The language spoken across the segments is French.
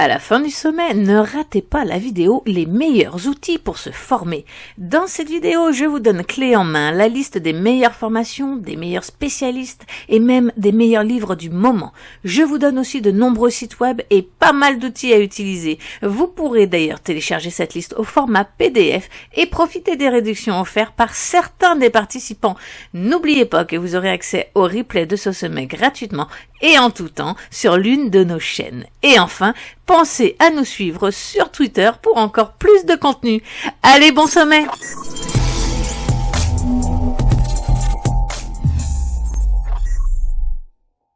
À la fin du sommet, ne ratez pas la vidéo Les meilleurs outils pour se former. Dans cette vidéo, je vous donne clé en main la liste des meilleures formations, des meilleurs spécialistes et même des meilleurs livres du moment. Je vous donne aussi de nombreux sites web et pas mal d'outils à utiliser. Vous pourrez d'ailleurs télécharger cette liste au format PDF et profiter des réductions offertes par certains des participants. N'oubliez pas que vous aurez accès au replay de ce sommet gratuitement et en tout temps sur l'une de nos chaînes. Et enfin, pensez à nous suivre sur Twitter pour encore plus de contenu. Allez, bon sommet!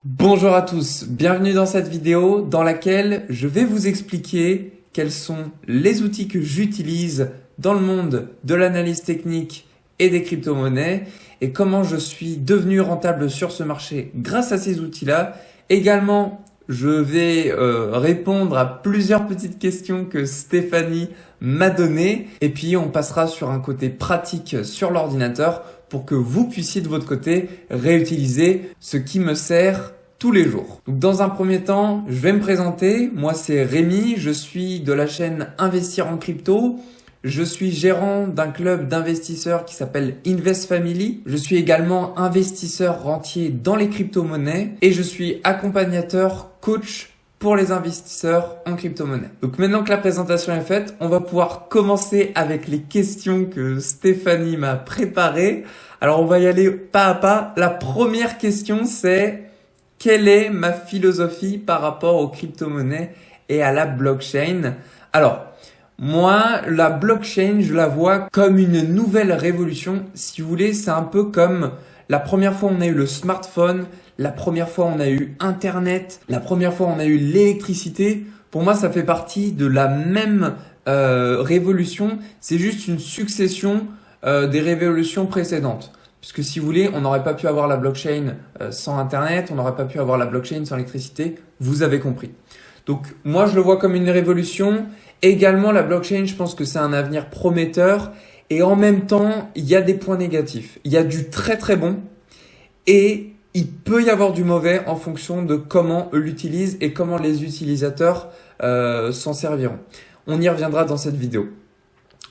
Bonjour à tous, bienvenue dans cette vidéo dans laquelle je vais vous expliquer quels sont les outils que j'utilise dans le monde de l'analyse technique et des crypto-monnaies et comment je suis devenu rentable sur ce marché grâce à ces outils-là. Également, je vais répondre à plusieurs petites questions que Stéphanie m'a données et puis on passera sur un côté pratique sur l'ordinateur pour que vous puissiez de votre côté réutiliser ce qui me sert tous les jours. Donc dans un premier temps, je vais me présenter. Moi, c'est Rémi, je suis de la chaîne Investir en crypto. Je suis gérant d'un club d'investisseurs qui s'appelle Invest Family. Je suis également investisseur rentier dans les crypto-monnaies et je suis accompagnateur coach pour les investisseurs en crypto-monnaie. Donc maintenant que la présentation est faite, on va pouvoir commencer avec les questions que Stéphanie m'a préparées. Alors on va y aller pas à pas. La première question, c'est quelle est ma philosophie par rapport aux crypto-monnaies et à la blockchain? Alors, moi, la blockchain, je la vois comme une nouvelle révolution. Si vous voulez, c'est un peu comme la première fois on a eu le smartphone, la première fois on a eu Internet, la première fois on a eu l'électricité. Pour moi, ça fait partie de la même révolution. C'est juste une succession des révolutions précédentes. Puisque si vous voulez, on n'aurait pas pu avoir la blockchain sans Internet, on n'aurait pas pu avoir la blockchain sans l'électricité. Vous avez compris. Donc moi, je le vois comme une révolution. Également, la blockchain, je pense que c'est un avenir prometteur et en même temps, il y a des points négatifs. Il y a du très très bon et il peut y avoir du mauvais en fonction de comment eux l'utilisent et comment les utilisateurs s'en serviront. On y reviendra dans cette vidéo.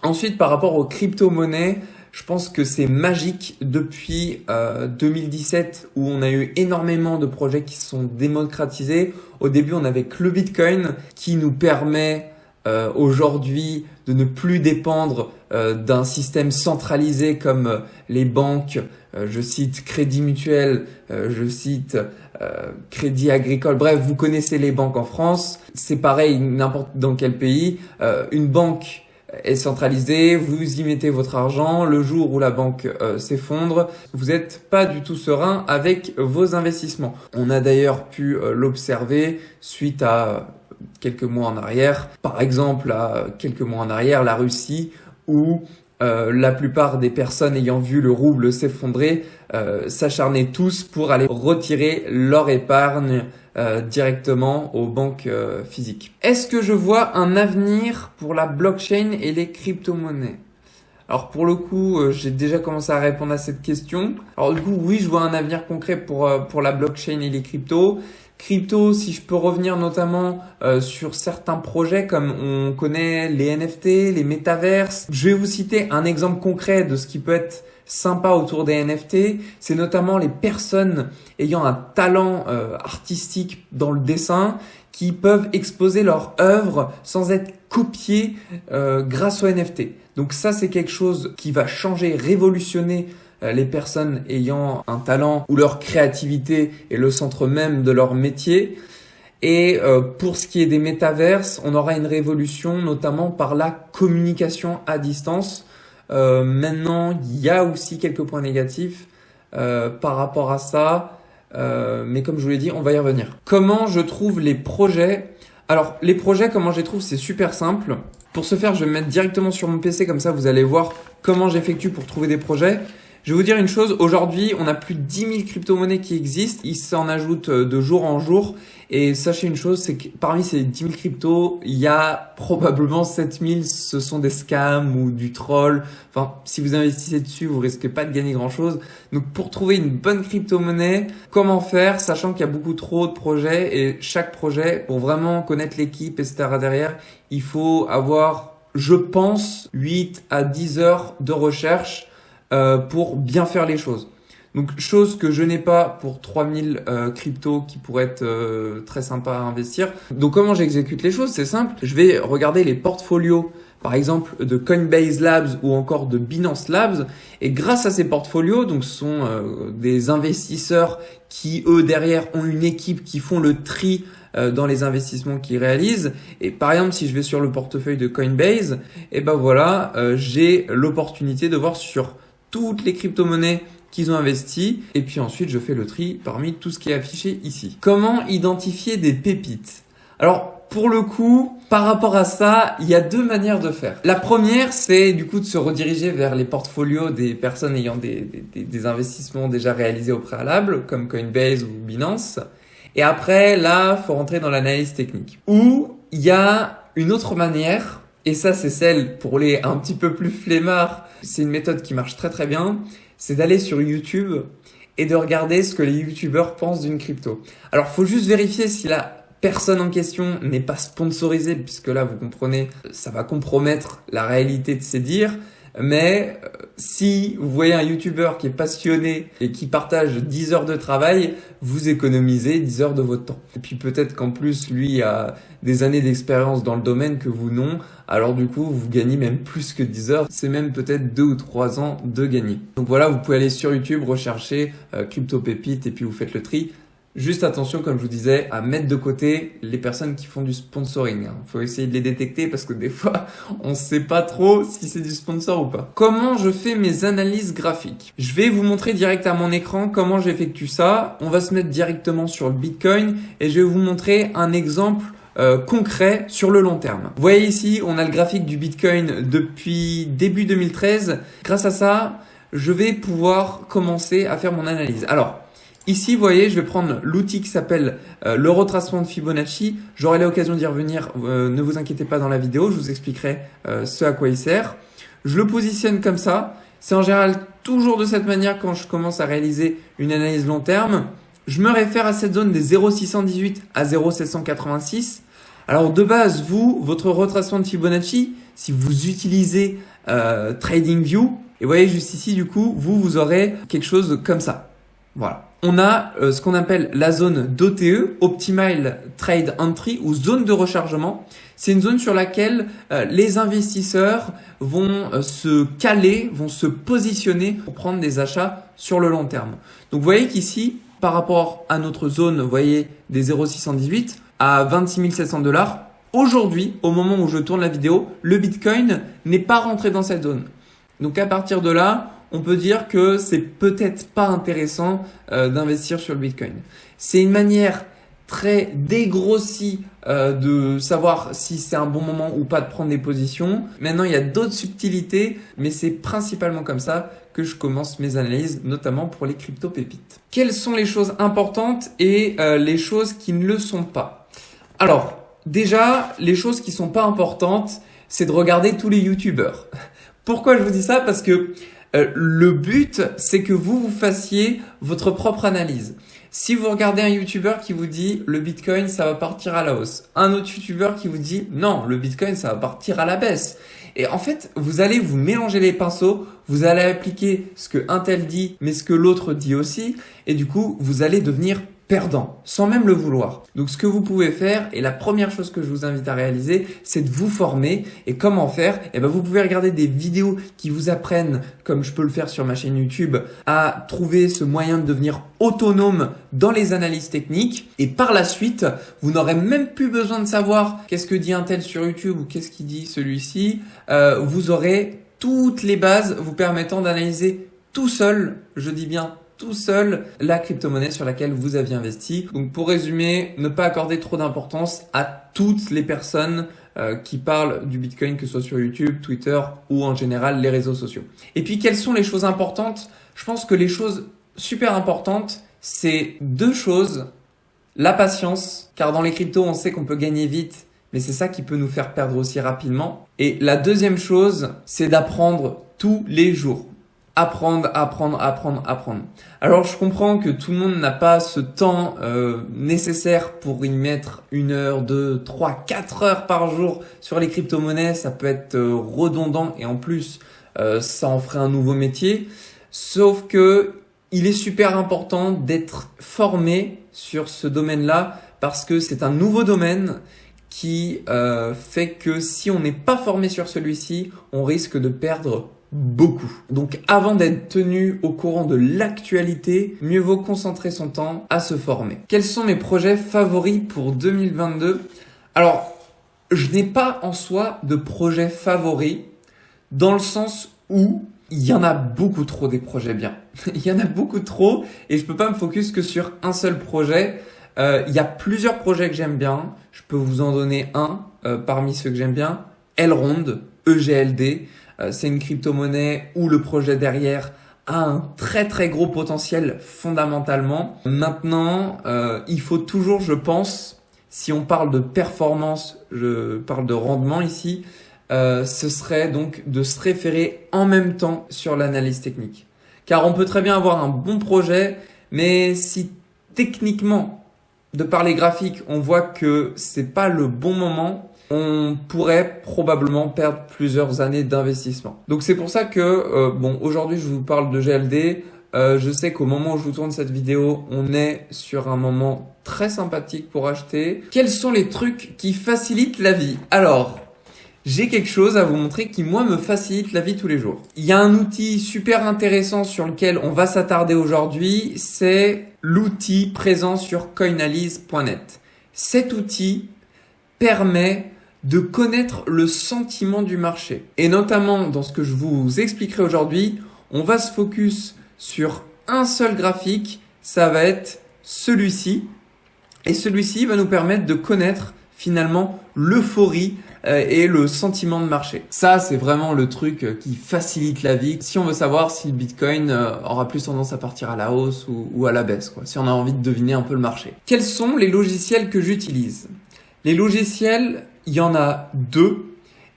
Ensuite, par rapport aux crypto-monnaies, je pense que c'est magique depuis 2017 où on a eu énormément de projets qui se sont démocratisés. Au début, on avait que le Bitcoin qui nous permet aujourd'hui de ne plus dépendre d'un système centralisé comme les banques, je cite Crédit Mutuel, je cite Crédit Agricole, bref, vous connaissez les banques en France, c'est pareil n'importe dans quel pays, une banque est centralisée, vous y mettez votre argent, le jour où la banque s'effondre, vous n'êtes pas du tout serein avec vos investissements. On a d'ailleurs pu l'observer suite à quelques mois en arrière, par exemple quelques mois en arrière, la Russie où la plupart des personnes ayant vu le rouble s'effondrer s'acharnaient tous pour aller retirer leur épargne directement aux banques physiques. Est-ce que je vois un avenir pour la blockchain et les crypto-monnaies? Alors pour le coup, j'ai déjà commencé à répondre à cette question. Alors du coup, oui, je vois un avenir concret pour la blockchain et les cryptos. Crypto, si je peux revenir notamment sur certains projets comme on connaît les NFT, les métaverses. Je vais vous citer un exemple concret de ce qui peut être sympa autour des NFT. C'est notamment les personnes ayant un talent artistique dans le dessin qui peuvent exposer leur œuvre sans être copiées grâce aux NFT. Donc ça, c'est quelque chose qui va changer, révolutionner les personnes ayant un talent où leur créativité est le centre même de leur métier. Et pour ce qui est des métaverses, on aura une révolution notamment par la communication à distance. Maintenant, il y a aussi quelques points négatifs par rapport à ça. Mais comme je vous l'ai dit, on va y revenir. Comment je trouve les projets? Alors, les projets, comment je les trouve, c'est super simple. Pour ce faire, je vais me mettre directement sur mon PC, comme ça vous allez voir comment j'effectue pour trouver des projets. Je vais vous dire une chose, aujourd'hui, on a plus de 10 000 crypto-monnaies qui existent. Ils s'en ajoutent de jour en jour. Et sachez une chose, c'est que parmi ces 10 000 cryptos, il y a probablement 7 000, ce sont des scams ou du troll. Enfin, si vous investissez dessus, vous risquez pas de gagner grand-chose. Donc, pour trouver une bonne crypto-monnaie, comment faire, sachant qu'il y a beaucoup trop de projets et chaque projet, pour vraiment connaître l'équipe, etc. derrière, il faut avoir, je pense, 8 à 10 heures de recherche pour bien faire les choses. Donc, chose que je n'ai pas pour 3000 cryptos qui pourraient être très sympas à investir. Donc, comment j'exécute les choses? C'est simple. Je vais regarder les portfolios, par exemple, de Coinbase Labs ou encore de Binance Labs. Et grâce à ces portfolios, donc ce sont des investisseurs qui, eux, derrière, ont une équipe qui font le tri dans les investissements qu'ils réalisent. Et par exemple, si je vais sur le portefeuille de Coinbase, et ben voilà, j'ai l'opportunité de voir sur toutes les crypto-monnaies qu'ils ont investi et puis ensuite je fais le tri parmi tout ce qui est affiché ici. Comment identifier des pépites? Alors pour le coup, par rapport à ça, il y a deux manières de faire. La première, c'est du coup de se rediriger vers les portfolios des personnes ayant des investissements déjà réalisés au préalable, comme Coinbase ou Binance. Et après, là, faut rentrer dans l'analyse technique. Ou il y a une autre manière, et ça c'est celle pour les un petit peu plus flemmards, c'est une méthode qui marche très très bien, c'est d'aller sur YouTube et de regarder ce que les YouTubeurs pensent d'une crypto. Alors, faut juste vérifier si la personne en question n'est pas sponsorisée, puisque là, vous comprenez, ça va compromettre la réalité de ses dires. Mais si vous voyez un YouTuber qui est passionné et qui partage 10 heures de travail, vous économisez 10 heures de votre temps. Et puis peut-être qu'en plus, lui a des années d'expérience dans le domaine que vous non. Alors du coup, vous gagnez même plus que 10 heures. C'est même peut-être 2 ou 3 ans de gagner. Donc voilà, vous pouvez aller sur YouTube, rechercher Crypto Pépite et puis vous faites le tri. Juste attention, comme je vous disais, à mettre de côté les personnes qui font du sponsoring. Il faut essayer de les détecter parce que des fois, on ne sait pas trop si c'est du sponsor ou pas. Comment je fais mes analyses graphiques? Je vais vous montrer direct à mon écran comment j'effectue ça. On va se mettre directement sur le Bitcoin et je vais vous montrer un exemple concret sur le long terme. Vous voyez ici, on a le graphique du Bitcoin depuis début 2013. Grâce à ça, je vais pouvoir commencer à faire mon analyse. Alors, ici, vous voyez, je vais prendre l'outil qui s'appelle le retracement de Fibonacci. J'aurai l'occasion d'y revenir, ne vous inquiétez pas dans la vidéo, je vous expliquerai ce à quoi il sert. Je le positionne comme ça. C'est en général toujours de cette manière quand je commence à réaliser une analyse long terme. Je me réfère à cette zone des 0,618 à 0,786. Alors de base, votre retracement de Fibonacci, si vous utilisez TradingView, et vous voyez juste ici, du coup, vous aurez quelque chose comme ça. Voilà. On a ce qu'on appelle la zone d'OTE, Optimal Trade Entry, ou zone de rechargement. C'est une zone sur laquelle les investisseurs vont se caler, vont se positionner pour prendre des achats sur le long terme. Donc vous voyez qu'ici, par rapport à notre zone, vous voyez des 0,618 à 26 700 $, aujourd'hui, au moment où je tourne la vidéo, le Bitcoin n'est pas rentré dans cette zone. Donc à partir de là, on peut dire que c'est peut-être pas intéressant d'investir sur le Bitcoin. C'est une manière très dégrossie de savoir si c'est un bon moment ou pas de prendre des positions. Maintenant, il y a d'autres subtilités, mais c'est principalement comme ça que je commence mes analyses, notamment pour les crypto-pépites. Quelles sont les choses importantes et les choses qui ne le sont pas? Alors, déjà, les choses qui sont pas importantes, c'est de regarder tous les YouTubeurs. Pourquoi je vous dis ça? Parce que le but, c'est que vous fassiez votre propre analyse. Si vous regardez un YouTuber qui vous dit le Bitcoin, ça va partir à la hausse, un autre YouTuber qui vous dit non, le Bitcoin, ça va partir à la baisse. Et en fait, vous allez vous mélanger les pinceaux, vous allez appliquer ce que un tel dit, mais ce que l'autre dit aussi, et du coup, vous allez devenir perdant, sans même le vouloir. Donc ce que vous pouvez faire, et la première chose que je vous invite à réaliser, c'est de vous former. Et comment faire? Eh ben, vous pouvez regarder des vidéos qui vous apprennent, comme je peux le faire sur ma chaîne YouTube, à trouver ce moyen de devenir autonome dans les analyses techniques. Et par la suite, vous n'aurez même plus besoin de savoir qu'est-ce que dit un tel sur YouTube ou qu'est-ce qu'il dit celui-ci. Vous aurez toutes les bases vous permettant d'analyser tout seul, je dis bien tout seul, la crypto-monnaie sur laquelle vous aviez investi. Donc pour résumer, ne pas accorder trop d'importance à toutes les personnes qui parlent du Bitcoin, que ce soit sur YouTube, Twitter ou en général les réseaux sociaux. Et puis quelles sont les choses importantes Je pense que les choses super importantes, c'est deux choses. La patience, car dans les cryptos, on sait qu'on peut gagner vite, mais c'est ça qui peut nous faire perdre aussi rapidement. Et la deuxième chose, c'est d'apprendre tous les jours. Apprendre. Alors je comprends que tout le monde n'a pas ce temps nécessaire pour y mettre 1 heure, 2, 3, 4 heures par jour sur les crypto-monnaies. Ça peut être redondant et en plus ça en ferait un nouveau métier. Sauf que il est super important d'être formé sur ce domaine-là parce que c'est un nouveau domaine qui fait que si on n'est pas formé sur celui-ci, on risque de perdre beaucoup. Donc avant d'être tenu au courant de l'actualité, mieux vaut concentrer son temps à se former. Quels sont mes projets favoris pour 2022 ? Alors, je n'ai pas en soi de projet favori dans le sens où il y en a beaucoup trop des projets bien. Il y en a beaucoup trop et je peux pas me focus que sur un seul projet. Il y a plusieurs projets que j'aime bien. Je peux vous en donner un parmi ceux que j'aime bien. Elrond, EGLD. C'est une crypto-monnaie où le projet derrière a un très très gros potentiel fondamentalement. Maintenant, il faut toujours, je pense, si on parle de performance, je parle de rendement ici, ce serait donc de se référer en même temps sur l'analyse technique. Car on peut très bien avoir un bon projet, mais si techniquement, de par les graphiques, on voit que c'est pas le bon moment, on pourrait probablement perdre plusieurs années d'investissement. Donc c'est pour ça que, aujourd'hui je vous parle de GLD. Je sais qu'au moment où je vous tourne cette vidéo, on est sur un moment très sympathique pour acheter. Quels sont les trucs qui facilitent la vie ? Alors, j'ai quelque chose à vous montrer qui, moi, me facilite la vie tous les jours. Il y a un outil super intéressant sur lequel on va s'attarder aujourd'hui, c'est l'outil présent sur coinanalyse.net. Cet outil permet de connaître le sentiment du marché. Et notamment, dans ce que je vous expliquerai aujourd'hui, on va se focus sur un seul graphique, ça va être celui-ci. Et celui-ci va nous permettre de connaître finalement l'euphorie et le sentiment de marché. Ça, c'est vraiment le truc qui facilite la vie. Si on veut savoir si le Bitcoin aura plus tendance à partir à la hausse ou à la baisse, quoi. Si on a envie de deviner un peu le marché. Quels sont les logiciels que j'utilise ? Les logiciels, il y en a 2.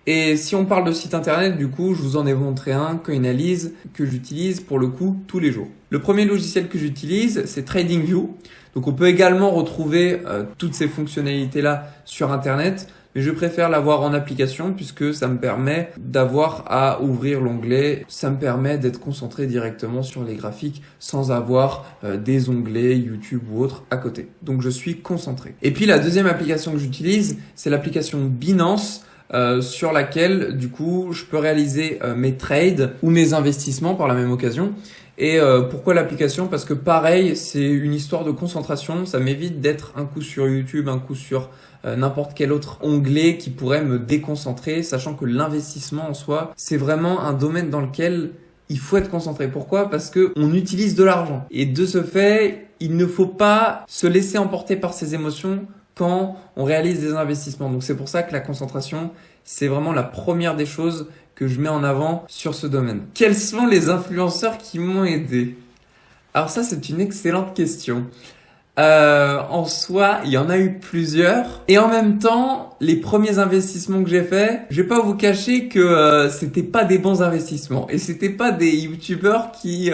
Et si on parle de site internet, du coup, je vous en ai montré un, Coinalyse, que j'utilise pour le coup tous les jours. Le premier logiciel que j'utilise, c'est TradingView. Donc on peut également retrouver toutes ces fonctionnalités-là sur internet. Mais je préfère l'avoir en application puisque ça me permet d'avoir à ouvrir l'onglet. Ça me permet d'être concentré directement sur les graphiques sans avoir des onglets YouTube ou autres à côté. Donc je suis concentré. Et puis la deuxième application que j'utilise, c'est l'application Binance sur laquelle du coup je peux réaliser mes trades ou mes investissements par la même occasion. Et pourquoi l'application ? Parce que pareil, c'est une histoire de concentration. Ça m'évite d'être un coup sur YouTube, un coup sur n'importe quel autre onglet qui pourrait me déconcentrer, sachant que l'investissement en soi, c'est vraiment un domaine dans lequel il faut être concentré. Pourquoi ? Parce que on utilise de l'argent. Et de ce fait, il ne faut pas se laisser emporter par ses émotions quand on réalise des investissements. Donc c'est pour ça que la concentration, c'est vraiment la première des choses que je mets en avant sur ce domaine. Quels sont les influenceurs qui m'ont aidé ? Alors ça, c'est une excellente question. En soi, il y en a eu plusieurs. Et en même temps, les premiers investissements que j'ai faits, je vais pas vous cacher que c'était pas des bons investissements. Et c'était pas des youtubeurs qui...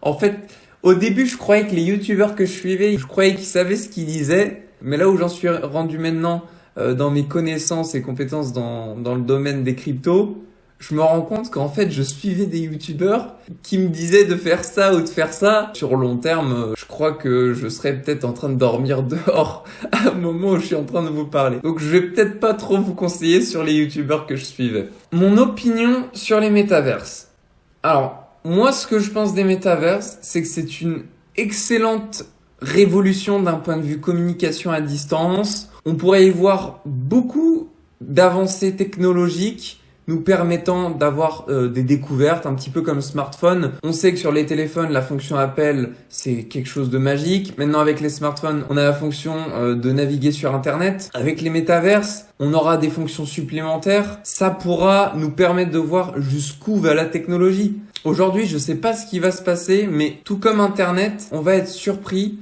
En fait, au début, je croyais que les youtubeurs que je suivais, je croyais qu'ils savaient ce qu'ils disaient. Mais là où j'en suis rendu maintenant, dans mes connaissances et compétences dans le domaine des cryptos, je me rends compte qu'en fait, je suivais des youtubeurs qui me disaient de faire ça ou de faire ça. Sur long terme, je crois que je serais peut-être en train de dormir dehors à un moment où je suis en train de vous parler. Donc, je vais peut-être pas trop vous conseiller sur les youtubeurs que je suivais. Mon opinion sur les métaverses. Alors, moi, ce que je pense des métaverses, c'est que c'est une excellente révolution d'un point de vue communication à distance. On pourrait y voir beaucoup d'avancées technologiques nous permettant d'avoir des découvertes, un petit peu comme smartphone. On sait que sur les téléphones, la fonction appel, c'est quelque chose de magique. Maintenant, avec les smartphones, on a la fonction de naviguer sur Internet. Avec les métaverses, on aura des fonctions supplémentaires. Ça pourra nous permettre de voir jusqu'où va la technologie. Aujourd'hui, je sais pas ce qui va se passer, mais tout comme Internet, on va être surpris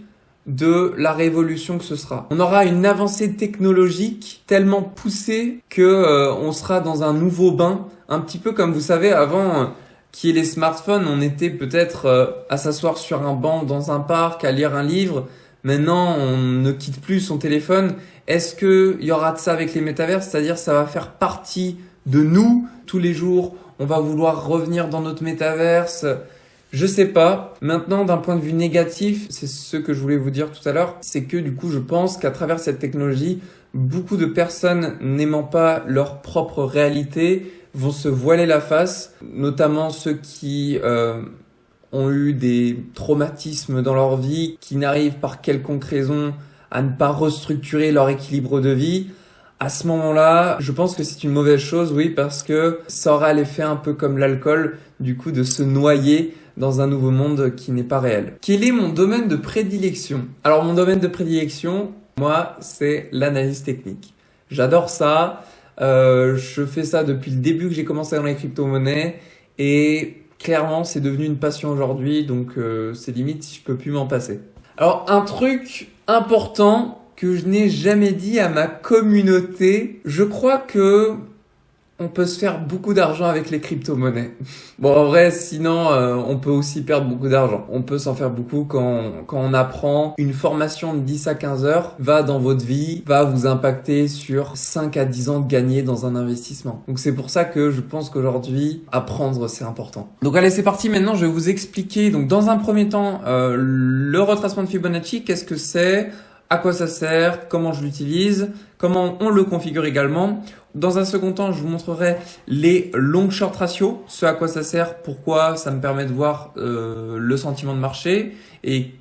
de la révolution que ce sera. On aura une avancée technologique tellement poussée que on sera dans un nouveau bain, un petit peu comme vous savez avant qu'il y ait les smartphones, on était peut-être à s'asseoir sur un banc dans un parc, à lire un livre. Maintenant, on ne quitte plus son téléphone. Est-ce que il y aura de ça avec les métavers, c'est-à-dire ça va faire partie de nous tous les jours, on va vouloir revenir dans notre métaverse? Je sais pas. Maintenant, d'un point de vue négatif, c'est ce que je voulais vous dire tout à l'heure, c'est que du coup, je pense qu'à travers cette technologie, beaucoup de personnes n'aimant pas leur propre réalité vont se voiler la face, notamment ceux qui ont eu des traumatismes dans leur vie, qui n'arrivent par quelconque raison à ne pas restructurer leur équilibre de vie. À ce moment-là, je pense que c'est une mauvaise chose, oui, parce que ça aura l'effet un peu comme l'alcool, du coup, de se noyer dans un nouveau monde qui n'est pas réel. Quel est mon domaine de prédilection? Alors, mon domaine de prédilection, moi, c'est l'analyse technique. J'adore ça. Je fais ça depuis le début que j'ai commencé dans les crypto-monnaies et clairement, c'est devenu une passion aujourd'hui, donc c'est limite si je peux plus m'en passer. Alors, un truc important que je n'ai jamais dit à ma communauté, je crois que on peut se faire beaucoup d'argent avec les crypto-monnaies. Bon, en vrai, sinon, on peut aussi perdre beaucoup d'argent. On peut s'en faire beaucoup quand on apprend une formation de 10 à 15 heures, va dans votre vie, va vous impacter sur 5 à 10 ans de gagner dans un investissement. Donc, c'est pour ça que je pense qu'aujourd'hui, apprendre, c'est important. Donc, allez, c'est parti. Maintenant, je vais vous expliquer, donc, dans un premier temps, le retracement de Fibonacci, qu'est-ce que c'est? À quoi ça sert, comment je l'utilise, comment on le configure également. Dans un second temps, je vous montrerai les long short ratios, ce à quoi ça sert, pourquoi ça me permet de voir le sentiment de marché et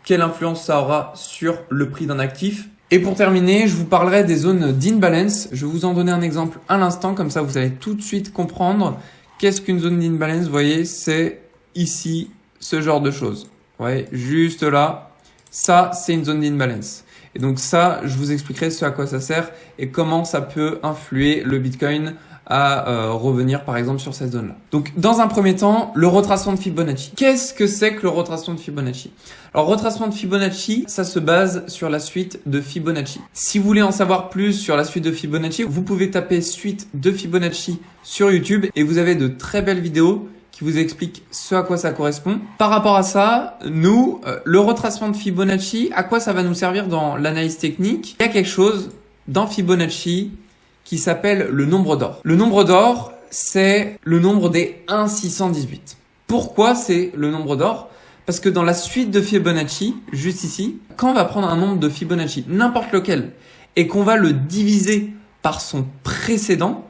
quelle influence ça aura sur le prix d'un actif. Et pour terminer, je vous parlerai des zones d'imbalance. Je vais vous en donner un exemple à l'instant, comme ça vous allez tout de suite comprendre qu'est-ce qu'une zone d'imbalance. Vous voyez, c'est ici ce genre de choses. Vous voyez, juste là. Ça, c'est une zone d'imbalance. Et donc ça, je vous expliquerai ce à quoi ça sert et comment ça peut influer le Bitcoin à revenir par exemple sur cette zone-là. Donc dans un premier temps, le retracement de Fibonacci. Qu'est-ce que c'est que le retracement de Fibonacci? Alors retracement de Fibonacci, ça se base sur la suite de Fibonacci. Si vous voulez en savoir plus sur la suite de Fibonacci, vous pouvez taper suite de Fibonacci sur YouTube et vous avez de très belles vidéos qui vous explique ce à quoi ça correspond. Par rapport à ça, nous, le retracement de Fibonacci, à quoi ça va nous servir dans l'analyse technique? Il y a quelque chose dans Fibonacci qui s'appelle le nombre d'or. Le nombre d'or, c'est le nombre des 1,618. Pourquoi c'est le nombre d'or? Parce que dans la suite de Fibonacci, juste ici, quand on va prendre un nombre de Fibonacci, n'importe lequel, et qu'on va le diviser par son précédent,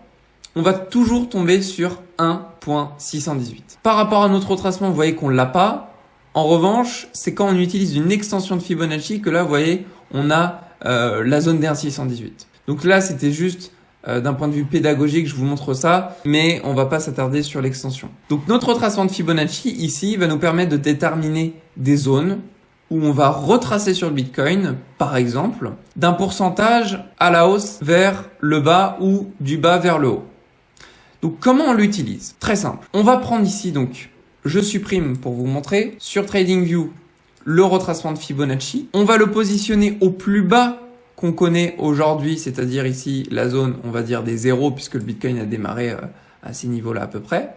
on va toujours tomber sur 1,618. Par rapport à notre retracement, vous voyez qu'on l'a pas. En revanche, c'est quand on utilise une extension de Fibonacci que là, vous voyez, on a la zone des 1,618. Donc là, c'était juste d'un point de vue pédagogique, je vous montre ça, mais on va pas s'attarder sur l'extension. Donc notre retracement de Fibonacci ici va nous permettre de déterminer des zones où on va retracer sur le Bitcoin, par exemple, d'un pourcentage à la hausse vers le bas ou du bas vers le haut. Donc comment on l'utilise? Très simple. On va prendre ici donc, je supprime pour vous montrer, sur TradingView, le retracement de Fibonacci. On va le positionner au plus bas qu'on connaît aujourd'hui, c'est-à-dire ici la zone, on va dire des zéros, puisque le Bitcoin a démarré à ces niveaux-là à peu près.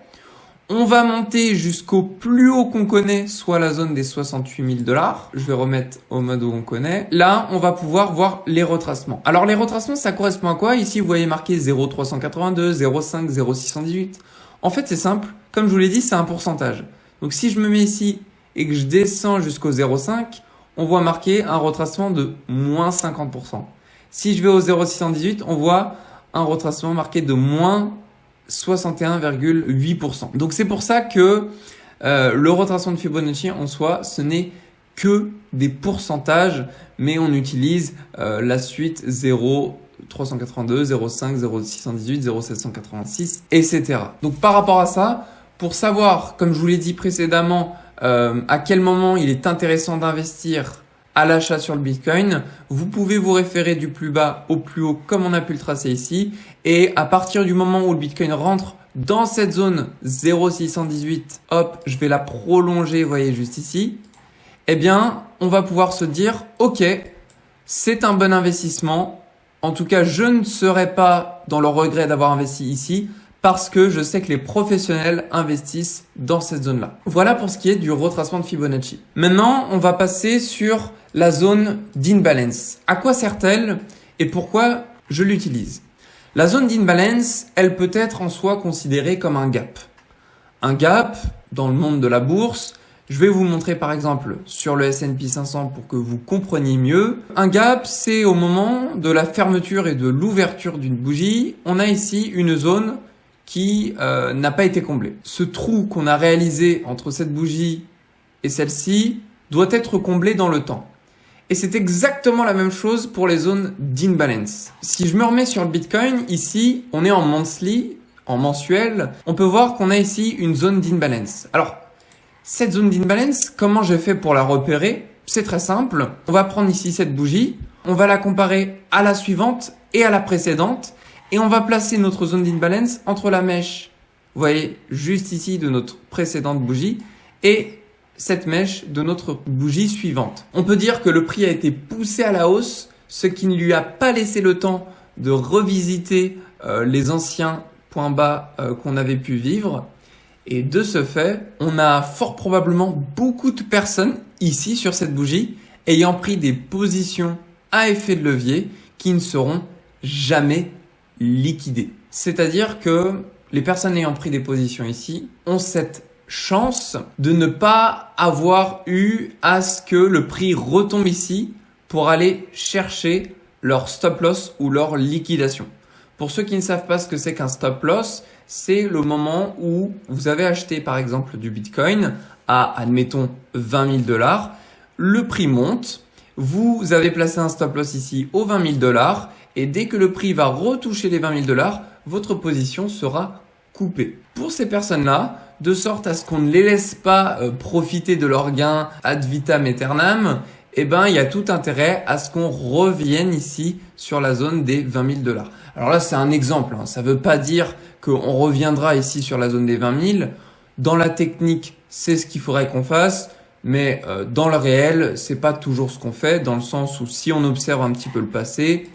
On va monter jusqu'au plus haut qu'on connaît, soit la zone des 68 000 $. Je vais remettre au mode où on connaît. Là, on va pouvoir voir les retracements. Alors, les retracements, ça correspond à quoi? Ici, vous voyez marqué 0,382, 0,5, 0,618. En fait, c'est simple. Comme je vous l'ai dit, c'est un pourcentage. Donc, si je me mets ici et que je descends jusqu'au 0,5, on voit marqué un retracement de moins 50%. Si je vais au 0,618, on voit un retracement marqué de moins 61,8%. Donc c'est pour ça que le retracement de Fibonacci en soi, ce n'est que des pourcentages, mais on utilise la suite 0,382, 0,5, 0,618, 0,786, etc. Donc par rapport à ça, pour savoir, comme je vous l'ai dit précédemment, à quel moment il est intéressant d'investir à l'achat sur le Bitcoin, vous pouvez vous référer du plus bas au plus haut comme on a pu le tracer ici, et à partir du moment où le Bitcoin rentre dans cette zone 0,618, hop, je vais la prolonger, vous voyez juste ici, eh bien, on va pouvoir se dire, ok, c'est un bon investissement. En tout cas, je ne serai pas dans le regret d'avoir investi ici parce que je sais que les professionnels investissent dans cette zone-là. Voilà pour ce qui est du retracement de Fibonacci. Maintenant, on va passer sur la zone d'imbalance. À quoi sert-elle et pourquoi je l'utilise? La zone d'imbalance, elle peut être en soi considérée comme un gap. Un gap, dans le monde de la bourse, je vais vous montrer par exemple sur le S&P 500 pour que vous compreniez mieux. Un gap, c'est au moment de la fermeture et de l'ouverture d'une bougie, on a ici une zone qui n'a pas été comblée. Ce trou qu'on a réalisé entre cette bougie et celle-ci doit être comblé dans le temps. Et c'est exactement la même chose pour les zones d'imbalance. Si je me remets sur le Bitcoin, ici, on est en monthly, en mensuel. On peut voir qu'on a ici une zone d'imbalance. Alors, cette zone d'imbalance, comment j'ai fait pour la repérer? C'est très simple. On va prendre ici cette bougie, on va la comparer à la suivante et à la précédente, et on va placer notre zone d'imbalance entre la mèche, vous voyez, juste ici de notre précédente bougie, et cette mèche de notre bougie suivante. On peut dire que le prix a été poussé à la hausse, ce qui ne lui a pas laissé le temps de revisiter les anciens points bas qu'on avait pu vivre. Et de ce fait, on a fort probablement beaucoup de personnes ici sur cette bougie ayant pris des positions à effet de levier qui ne seront jamais liquidées. C'est-à-dire que les personnes ayant pris des positions ici ont cette chance de ne pas avoir eu à ce que le prix retombe ici pour aller chercher leur stop loss ou leur liquidation. Pour ceux qui ne savent pas ce que c'est qu'un stop loss, c'est le moment où vous avez acheté par exemple du Bitcoin à, admettons, 20 000 $. Le prix monte, vous avez placé un stop loss ici aux 20 000 $ et dès que le prix va retoucher les 20 000 $, votre position sera coupée. Pour ces personnes-là, de sorte à ce qu'on ne les laisse pas profiter de leurs gains ad vitam aeternam, eh ben, il y a tout intérêt à ce qu'on revienne ici sur la zone des 20 000 $. Alors là, c'est un exemple, hein. Ça ne veut pas dire qu'on reviendra ici sur la zone des 20 000. Dans la technique, c'est ce qu'il faudrait qu'on fasse, mais dans le réel, c'est pas toujours ce qu'on fait, dans le sens où si on observe un petit peu le passé,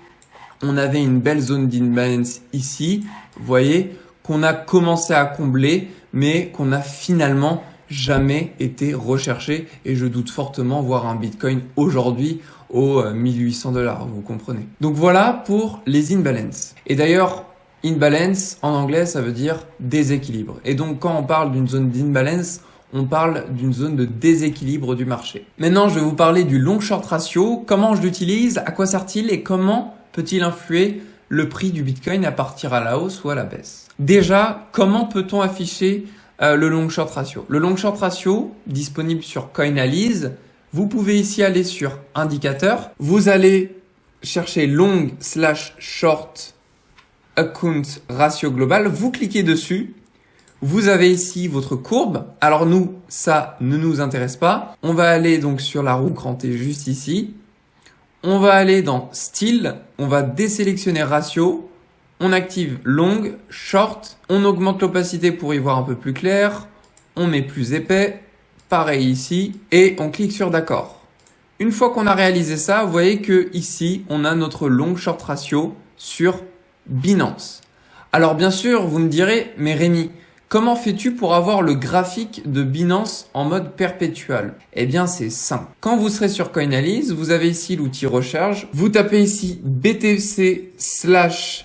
on avait une belle zone d'imbalance ici, vous voyez, qu'on a commencé à combler, mais qu'on a finalement jamais été recherché, et je doute fortement voir un Bitcoin aujourd'hui aux 1800 $, vous comprenez. Donc voilà pour les imbalances. Et d'ailleurs, imbalance en anglais, ça veut dire déséquilibre. Et donc quand on parle d'une zone d'imbalance, on parle d'une zone de déséquilibre du marché. Maintenant, je vais vous parler du long short ratio, comment je l'utilise, à quoi sert-il et comment peut-il influer le prix du Bitcoin à partir à la hausse ou à la baisse. Déjà, comment peut-on afficher le long short ratio? Le long short ratio, disponible sur Coinalyse, vous pouvez ici aller sur indicateur, vous allez chercher long/short account ratio global, vous cliquez dessus, vous avez ici votre courbe. Alors nous, ça ne nous intéresse pas. On va aller donc sur la roue crantée juste ici. On va aller dans style, on va désélectionner ratio, on active long, short, on augmente l'opacité pour y voir un peu plus clair, on met plus épais, pareil ici, et on clique sur d'accord. Une fois qu'on a réalisé ça, vous voyez que ici, on a notre long short ratio sur Binance. Alors bien sûr, vous me direz, mais Rémi, comment fais-tu pour avoir le graphique de Binance en mode perpétuel? Eh bien, c'est simple. Quand vous serez sur Coinalyse, vous avez ici l'outil recharge. Vous tapez ici BTC/USDT.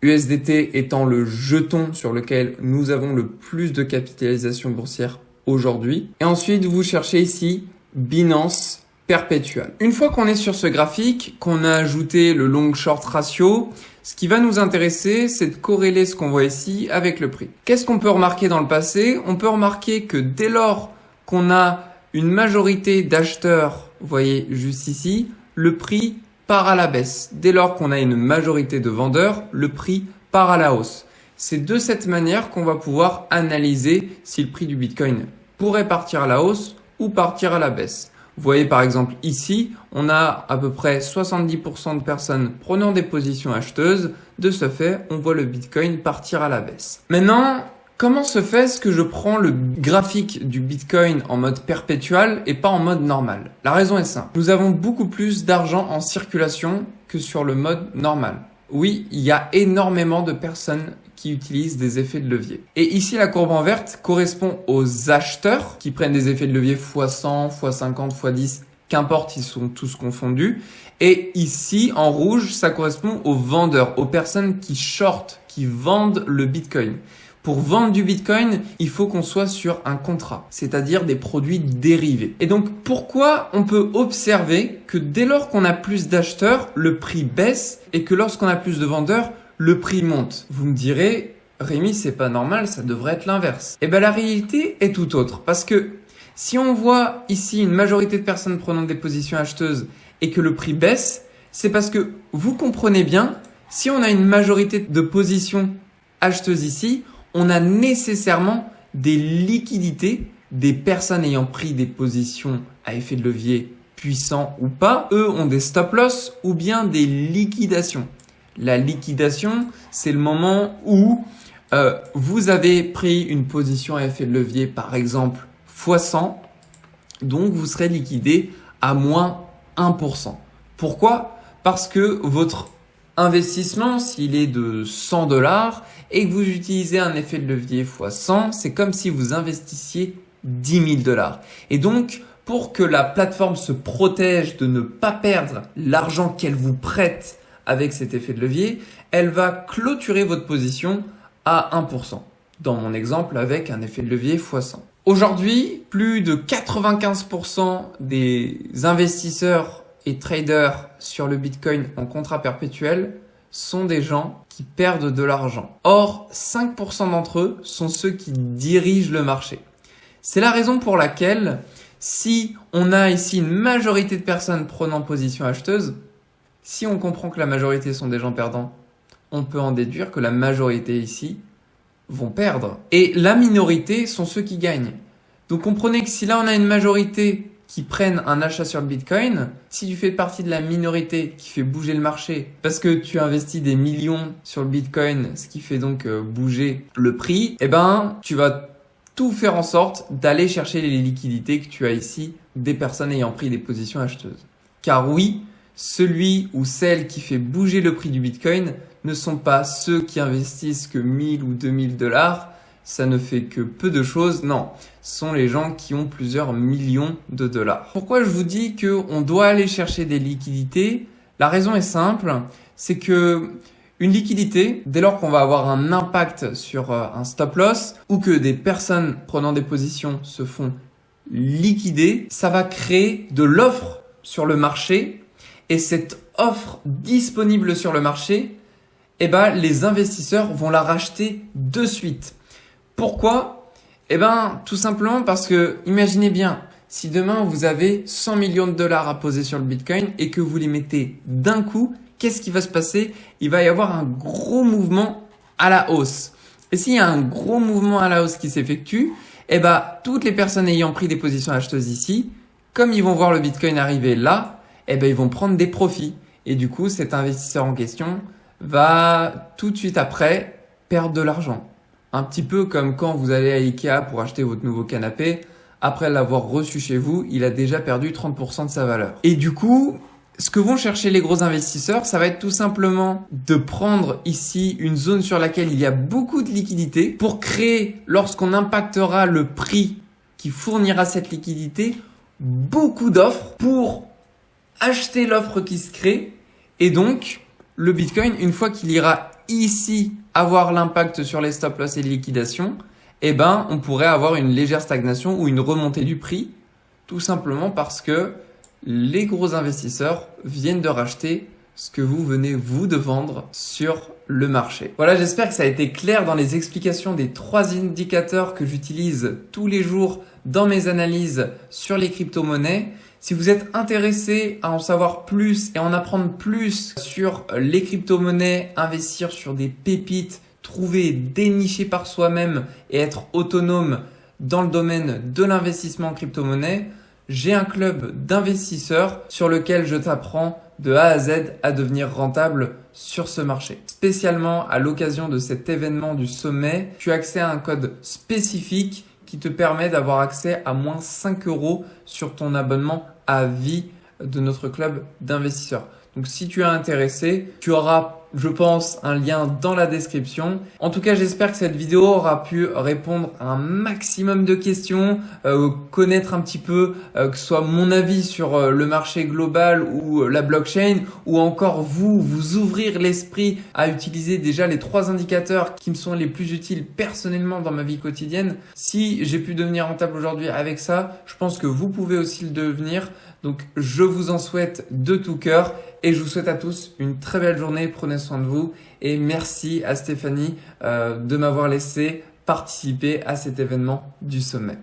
USDT étant le jeton sur lequel nous avons le plus de capitalisation boursière aujourd'hui. Et ensuite, vous cherchez ici Binance perpétuel. Une fois qu'on est sur ce graphique, qu'on a ajouté le long short ratio, ce qui va nous intéresser, c'est de corréler ce qu'on voit ici avec le prix. Qu'est-ce qu'on peut remarquer dans le passé? On peut remarquer que dès lors qu'on a une majorité d'acheteurs, vous voyez juste ici, le prix part à la baisse. Dès lors qu'on a une majorité de vendeurs, le prix part à la hausse. C'est de cette manière qu'on va pouvoir analyser si le prix du Bitcoin pourrait partir à la hausse ou partir à la baisse. Vous voyez par exemple ici, on a à peu près 70% de personnes prenant des positions acheteuses. De ce fait, on voit le Bitcoin partir à la baisse. Maintenant, comment se fait-ce que je prends le graphique du Bitcoin en mode perpétuel et pas en mode normal? La raison est simple. Nous avons beaucoup plus d'argent en circulation que sur le mode normal. Oui, il y a énormément de personnes qui utilisent des effets de levier. Et ici, la courbe en verte correspond aux acheteurs qui prennent des effets de levier x100, x50, x10, qu'importe, ils sont tous confondus. Et ici, en rouge, ça correspond aux vendeurs, aux personnes qui shortent, qui vendent le Bitcoin. Pour vendre du Bitcoin, il faut qu'on soit sur un contrat, c'est-à-dire des produits dérivés. Et donc, pourquoi on peut observer que dès lors qu'on a plus d'acheteurs, le prix baisse et que lorsqu'on a plus de vendeurs, le prix monte? Vous me direz, Rémi, c'est pas normal, ça devrait être l'inverse. Eh ben, la réalité est tout autre. Parce que si on voit ici une majorité de personnes prenant des positions acheteuses et que le prix baisse, c'est parce que vous comprenez bien, si on a une majorité de positions acheteuses ici, on a nécessairement des liquidités, des personnes ayant pris des positions à effet de levier puissants ou pas. Eux ont des stop-loss ou bien des liquidations. La liquidation, c'est le moment où vous avez pris une position à effet de levier, par exemple, x100, donc vous serez liquidé à moins 1%. Pourquoi? Parce que votre investissement, s'il est de 100 $ et que vous utilisez un effet de levier x100, c'est comme si vous investissiez 10 000 $. Et donc, pour que la plateforme se protège de ne pas perdre l'argent qu'elle vous prête avec cet effet de levier, elle va clôturer votre position à 1%. Dans mon exemple, avec un effet de levier x100. Aujourd'hui, plus de 95% des investisseurs et traders sur le Bitcoin en contrat perpétuel sont des gens qui perdent de l'argent. Or, 5% d'entre eux sont ceux qui dirigent le marché. C'est la raison pour laquelle, si on a ici une majorité de personnes prenant position acheteuse, si on comprend que la majorité sont des gens perdants, on peut en déduire que la majorité ici vont perdre. Et la minorité sont ceux qui gagnent. Donc comprenez que si là on a une majorité qui prennent un achat sur le Bitcoin, si tu fais partie de la minorité qui fait bouger le marché parce que tu investis des millions sur le Bitcoin, ce qui fait donc bouger le prix, eh ben tu vas tout faire en sorte d'aller chercher les liquidités que tu as ici des personnes ayant pris des positions acheteuses. Car oui, celui ou celle qui fait bouger le prix du Bitcoin ne sont pas ceux qui investissent que 1000 ou 2000 $. Ça ne fait que peu de choses. Non, ce sont les gens qui ont plusieurs millions de dollars. Pourquoi je vous dis qu'on doit aller chercher des liquidités? La raison est simple, c'est que une liquidité, dès lors qu'on va avoir un impact sur un stop loss ou que des personnes prenant des positions se font liquider, ça va créer de l'offre sur le marché. Et cette offre disponible sur le marché, eh ben, les investisseurs vont la racheter de suite. Pourquoi? Eh ben, tout simplement parce que, imaginez bien, si demain vous avez 100 millions de dollars à poser sur le Bitcoin et que vous les mettez d'un coup, qu'est-ce qui va se passer? Il va y avoir un gros mouvement à la hausse. Et s'il y a un gros mouvement à la hausse qui s'effectue, eh ben, toutes les personnes ayant pris des positions acheteuses ici, comme ils vont voir le Bitcoin arriver là, eh ben, ils vont prendre des profits. Et du coup, cet investisseur en question va tout de suite après perdre de l'argent. Un petit peu comme quand vous allez à Ikea pour acheter votre nouveau canapé. Après l'avoir reçu chez vous, il a déjà perdu 30% de sa valeur. Et du coup, ce que vont chercher les gros investisseurs, ça va être tout simplement de prendre ici une zone sur laquelle il y a beaucoup de liquidités pour créer, lorsqu'on impactera le prix qui fournira cette liquidité, beaucoup d'offres pour acheter l'offre qui se crée. Et donc, le Bitcoin, une fois qu'il ira ici avoir l'impact sur les stop loss et les liquidations, eh ben, on pourrait avoir une légère stagnation ou une remontée du prix, tout simplement parce que les gros investisseurs viennent de racheter ce que vous venez vous de vendre sur le marché. Voilà, j'espère que ça a été clair dans les explications des 3 indicateurs que j'utilise tous les jours dans mes analyses sur les crypto-monnaies. Si vous êtes intéressé à en savoir plus et en apprendre plus sur les crypto-monnaies, investir sur des pépites, trouver, dénicher par soi-même et être autonome dans le domaine de l'investissement en crypto-monnaie, j'ai un club d'investisseurs sur lequel je t'apprends de A à Z à devenir rentable sur ce marché. Spécialement à l'occasion de cet événement du sommet, tu as accès à un code spécifique qui te permet d'avoir accès à moins 5 € sur ton abonnement à vie de notre club d'investisseurs. Donc si tu es intéressé, tu auras, je pense, un lien dans la description. En tout cas, j'espère que cette vidéo aura pu répondre à un maximum de questions, connaître un petit peu que ce soit mon avis sur le marché global ou la blockchain, ou encore vous ouvrir l'esprit à utiliser déjà les 3 indicateurs qui me sont les plus utiles personnellement dans ma vie quotidienne. Si j'ai pu devenir rentable aujourd'hui avec ça, je pense que vous pouvez aussi le devenir. Donc je vous en souhaite de tout cœur et je vous souhaite à tous une très belle journée. Prenez soin de vous et merci à Stéphanie de m'avoir laissé participer à cet événement du sommet.